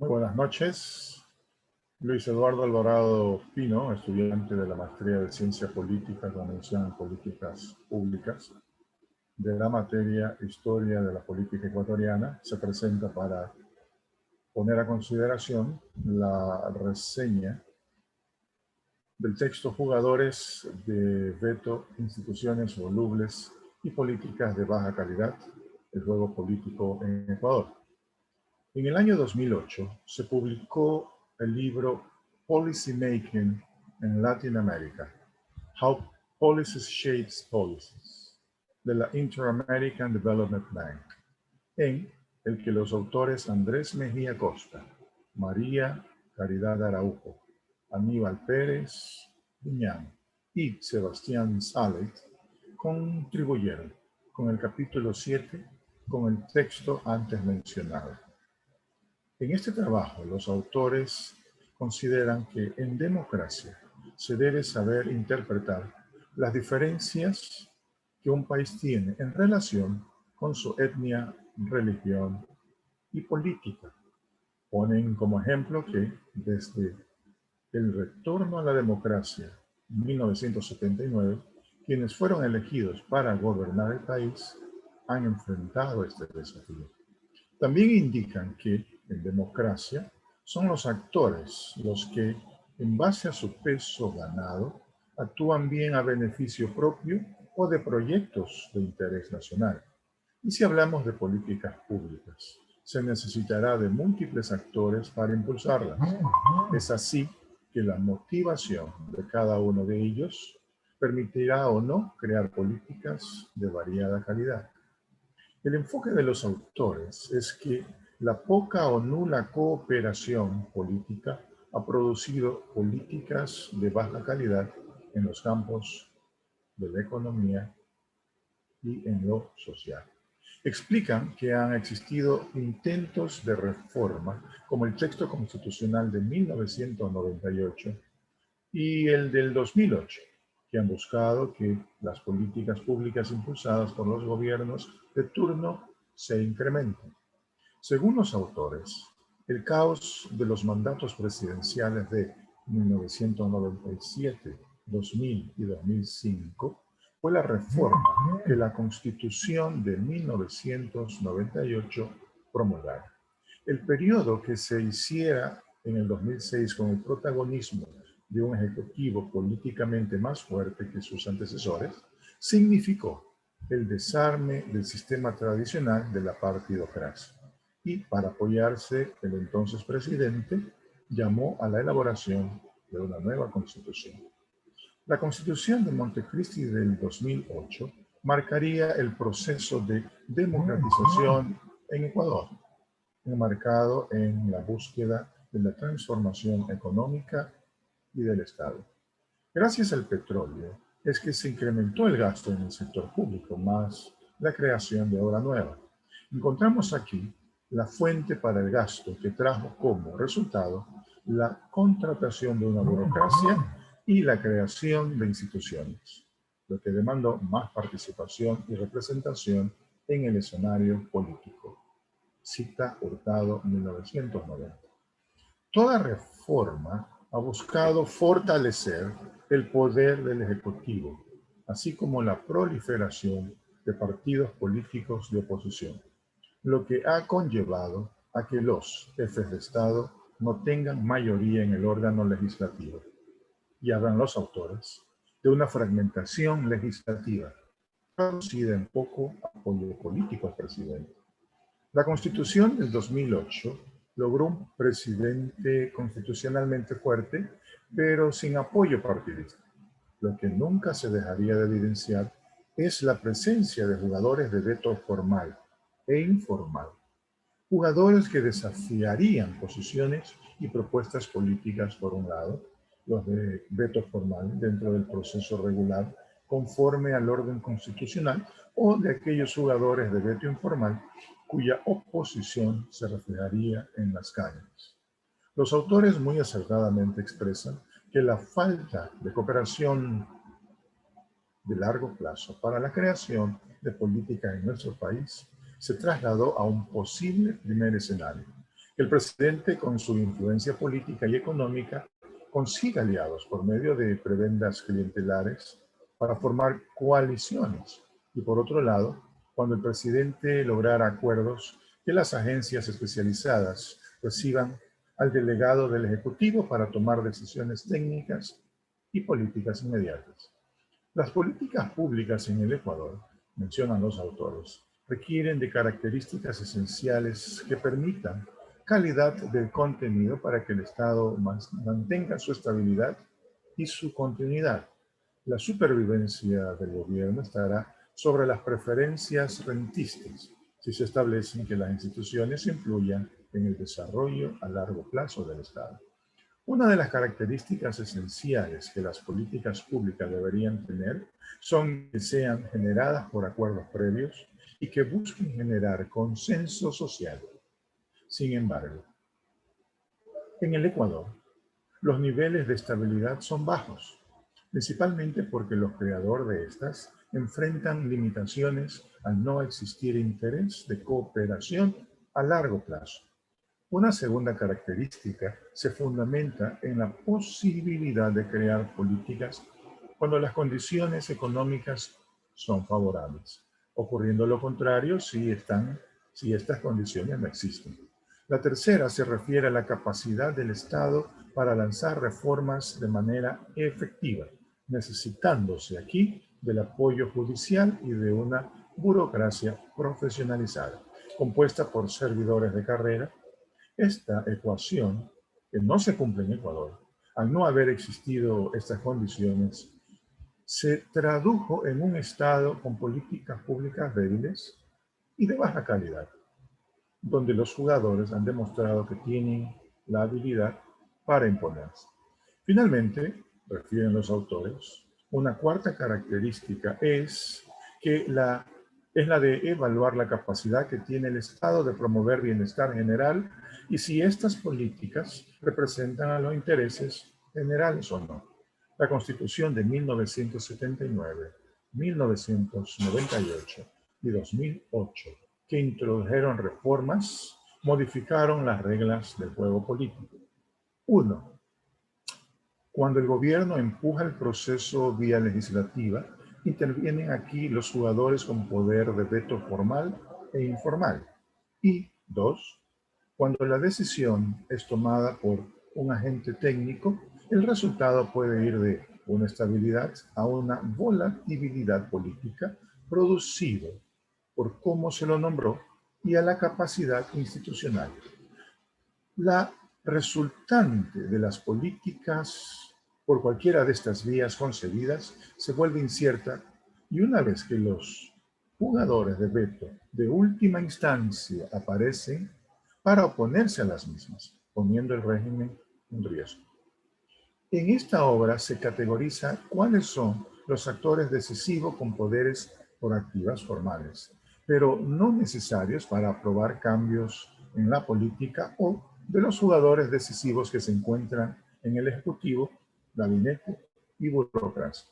Muy buenas noches. Luis Eduardo Alvarado Pino, estudiante de la Maestría de Ciencia Política con mención en Políticas Públicas de la materia Historia de la Política Ecuatoriana, se presenta para poner a consideración la reseña del texto Jugadores de Veto, Instituciones Volubles y Políticas de Baja Calidad, el juego político en Ecuador. En el año 2008 se publicó el libro Policy Making in Latin America, How Policies Shapes Policies, de la Inter-American Development Bank, en el que los autores Andrés Mejía Costa, María Caridad Araujo, Aníbal Pérez Viñán y Sebastián Salet contribuyeron con el capítulo 7 con el texto antes mencionado. En este trabajo, los autores consideran que en democracia se debe saber interpretar las diferencias que un país tiene en relación con su etnia, religión y política. Ponen como ejemplo que desde el retorno a la democracia en 1979, quienes fueron elegidos para gobernar el país han enfrentado este desafío. También indican que en democracia son los actores los que, en base a su peso ganado, actúan bien a beneficio propio o de proyectos de interés nacional. Y si hablamos de políticas públicas, se necesitará de múltiples actores para impulsarlas. Es así que la motivación de cada uno de ellos permitirá o no crear políticas de variada calidad. El enfoque de los autores es que la poca o nula cooperación política ha producido políticas de baja calidad en los campos de la economía y en lo social. Explican que han existido intentos de reforma, como el texto constitucional de 1998 y el del 2008, que han buscado que las políticas públicas impulsadas por los gobiernos de turno se incrementen. Según los autores, el caos de los mandatos presidenciales de 1997, 2000 y 2005 fue la reforma que la Constitución de 1998 promulgara. El periodo que se hiciera en el 2006 con el protagonismo de un ejecutivo políticamente más fuerte que sus antecesores, significó el desarme del sistema tradicional de la partidocracia. Y para apoyarse, el entonces presidente llamó a la elaboración de una nueva constitución. La Constitución de Montecristi del 2008 marcaría el proceso de democratización en Ecuador, enmarcado en la búsqueda de la transformación económica y del Estado. Gracias al petróleo es que se incrementó el gasto en el sector público, más la creación de obra nueva. Encontramos aquí la fuente para el gasto que trajo como resultado la contratación de una burocracia y la creación de instituciones, lo que demandó más participación y representación en el escenario político. Cita Hurtado, 1990. Toda reforma ha buscado fortalecer el poder del Ejecutivo, así como la proliferación de partidos políticos de oposición, lo que ha conllevado a que los jefes de Estado no tengan mayoría en el órgano legislativo. Y hablan los autores de una fragmentación legislativa, traducida en poco apoyo político al presidente. La Constitución del 2008 logró un presidente constitucionalmente fuerte, pero sin apoyo partidista. Lo que nunca se dejaría de evidenciar es la presencia de jugadores de veto formal e informal. Jugadores que desafiarían posiciones y propuestas políticas por un lado, los de veto formal dentro del proceso regular conforme al orden constitucional, o de aquellos jugadores de veto informal cuya oposición se reflejaría en las calles. Los autores muy acertadamente expresan que la falta de cooperación de largo plazo para la creación de políticas en nuestro país se trasladó a un posible primer escenario, Que el presidente, con su influencia política y económica, consiga aliados por medio de prebendas clientelares para formar coaliciones. Y por otro lado, cuando el presidente lograra acuerdos, que las agencias especializadas reciban al delegado del Ejecutivo para tomar decisiones técnicas y políticas inmediatas. Las políticas públicas en el Ecuador, mencionan los autores, requieren de características esenciales que permitan calidad del contenido para que el Estado mantenga su estabilidad y su continuidad. La supervivencia del gobierno estará sobre las preferencias rentistas, si se establecen que las instituciones influyan en el desarrollo a largo plazo del Estado. Una de las características esenciales que las políticas públicas deberían tener son que sean generadas por acuerdos previos y que busquen generar consenso social. Sin embargo, en el Ecuador, los niveles de estabilidad son bajos, principalmente porque los creadores de estas enfrentan limitaciones al no existir interés de cooperación a largo plazo. Una segunda característica se fundamenta en la posibilidad de crear políticas cuando las condiciones económicas son favorables, ocurriendo lo contrario si estas condiciones no existen. La tercera se refiere a la capacidad del Estado para lanzar reformas de manera efectiva, necesitándose aquí del apoyo judicial y de una burocracia profesionalizada, compuesta por servidores de carrera. Esta ecuación, que no se cumple en Ecuador, al no haber existido estas condiciones, se tradujo en un Estado con políticas públicas débiles y de baja calidad, donde los jugadores han demostrado que tienen la habilidad para imponerse. Finalmente, refieren los autores, una cuarta característica es la de evaluar la capacidad que tiene el Estado de promover bienestar general y si estas políticas representan a los intereses generales o no. La Constitución de 1979, 1998 y 2008, que introdujeron reformas, modificaron las reglas del juego político. 1. Cuando el gobierno empuja el proceso vía legislativa, intervienen aquí los jugadores con poder de veto formal e informal. Y 2. Cuando la decisión es tomada por un agente técnico, el resultado puede ir de una estabilidad a una volatilidad política producido por cómo se lo nombró y a la capacidad institucional. La resultante de las políticas por cualquiera de estas vías concebidas se vuelve incierta y una vez que los jugadores de veto de última instancia aparecen para oponerse a las mismas, poniendo el régimen en riesgo. En esta obra se categoriza cuáles son los actores decisivos con poderes por activas formales, pero no necesarios para aprobar cambios en la política o de los jugadores decisivos que se encuentran en el Ejecutivo, Gabinete y burocracia.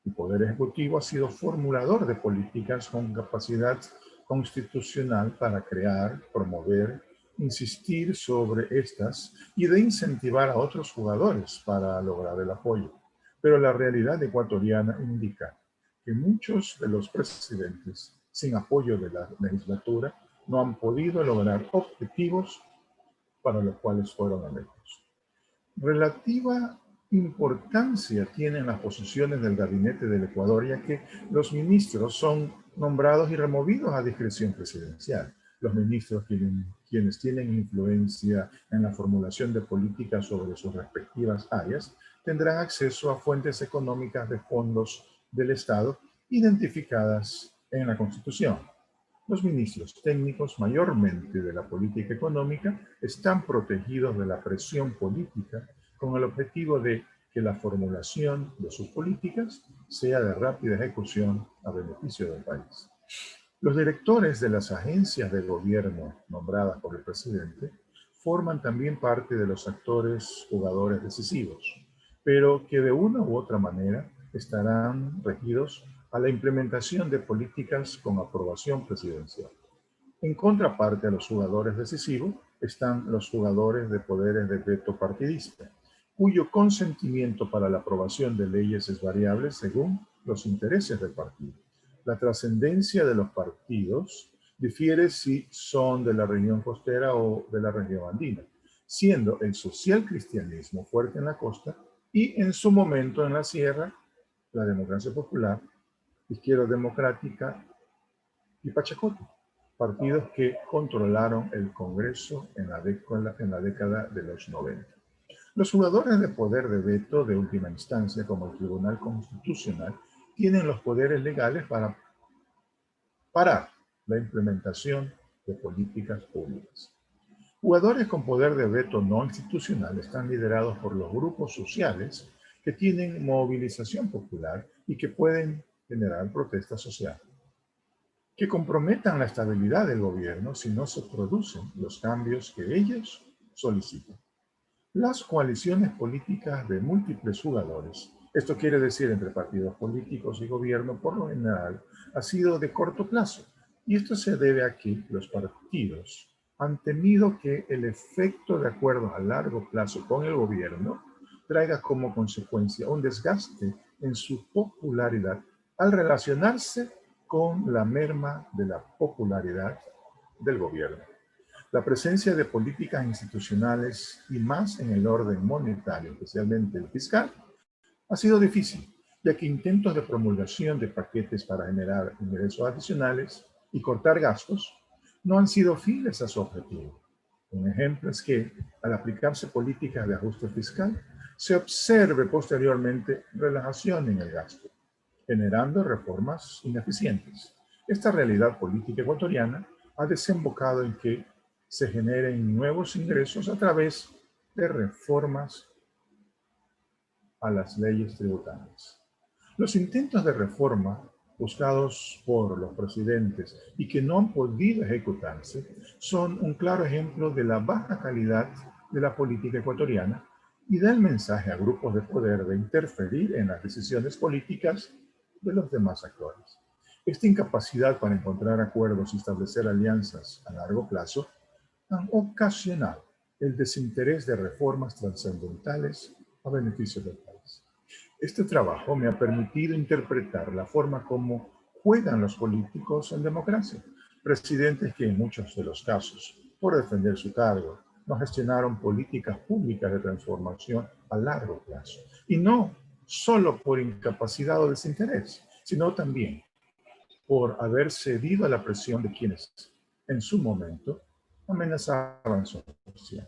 El Poder Ejecutivo ha sido formulador de políticas con capacidad constitucional para crear, promover, insistir sobre estas y de incentivar a otros jugadores para lograr el apoyo. Pero la realidad ecuatoriana indica que muchos de los presidentes, sin apoyo de la legislatura, no han podido lograr objetivos para los cuales fueron electos. Relativa importancia tienen las posiciones del gabinete del Ecuador, ya que los ministros son nombrados y removidos a discreción presidencial. Los ministros, quienes tienen influencia en la formulación de políticas sobre sus respectivas áreas, tendrán acceso a fuentes económicas de fondos del Estado identificadas en la Constitución. Los ministros técnicos, mayormente de la política económica, están protegidos de la presión política con el objetivo de que la formulación de sus políticas sea de rápida ejecución a beneficio del país. Los directores de las agencias de gobierno nombradas por el presidente forman también parte de los actores jugadores decisivos, pero que de una u otra manera estarán regidos a la implementación de políticas con aprobación presidencial. En contraparte a los jugadores decisivos, están los jugadores de poderes de veto partidista, cuyo consentimiento para la aprobación de leyes es variable según los intereses del partido. La trascendencia de los partidos difiere si son de la región costera o de la región andina, siendo el social cristianismo fuerte en la costa y en su momento en la sierra, la democracia popular, izquierda democrática y Pachacuti, partidos que controlaron el Congreso en la década de los 90. Los jugadores de poder de veto de última instancia, como el Tribunal Constitucional, tienen los poderes legales para parar la implementación de políticas públicas. Jugadores con poder de veto no institucional están liderados por los grupos sociales que tienen movilización popular y que pueden generar protesta social, que comprometan la estabilidad del gobierno si no se producen los cambios que ellos solicitan. Las coaliciones políticas de múltiples jugadores, esto quiere decir entre partidos políticos y gobierno, por lo general, ha sido de corto plazo. Y esto se debe a que los partidos han temido que el efecto de acuerdo a largo plazo con el gobierno traiga como consecuencia un desgaste en su popularidad al relacionarse con la merma de la popularidad del gobierno. La presencia de políticas institucionales y más en el orden monetario, especialmente el fiscal, ha sido difícil, ya que intentos de promulgación de paquetes para generar ingresos adicionales y cortar gastos no han sido fieles a su objetivo. Un ejemplo es que, al aplicarse políticas de ajuste fiscal, se observe posteriormente relajación en el gasto, generando reformas ineficientes. Esta realidad política ecuatoriana ha desembocado en que se generen nuevos ingresos a través de reformas a las leyes tributarias. Los intentos de reforma buscados por los presidentes y que no han podido ejecutarse son un claro ejemplo de la baja calidad de la política ecuatoriana y da el mensaje a grupos de poder de interferir en las decisiones políticas de los demás actores. Esta incapacidad para encontrar acuerdos y establecer alianzas a largo plazo han ocasionado el desinterés de reformas trascendentales a beneficio del país. Este trabajo me ha permitido interpretar la forma como juegan los políticos en democracia. Presidentes que en muchos de los casos, por defender su cargo, no gestionaron políticas públicas de transformación a largo plazo. Y no solo por incapacidad o desinterés, sino también por haber cedido a la presión de quienes, en su momento, amenazaban su opción.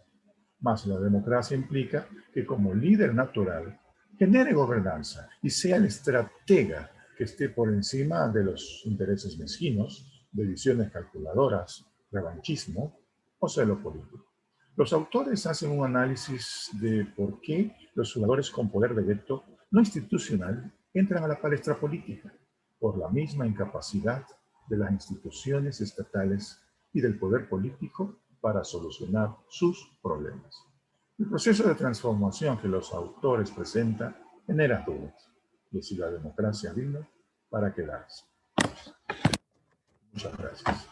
Mas la democracia implica que como líder natural genere gobernanza y sea el estratega que esté por encima de los intereses mezquinos, de visiones calculadoras, revanchismo o celo político. Los autores hacen un análisis de por qué los jugadores con poder de veto no institucional entran a la palestra política, por la misma incapacidad de las instituciones estatales y del poder político para solucionar sus problemas. El proceso de transformación que los autores presentan genera dudas de si la democracia vino para quedarse. Muchas gracias.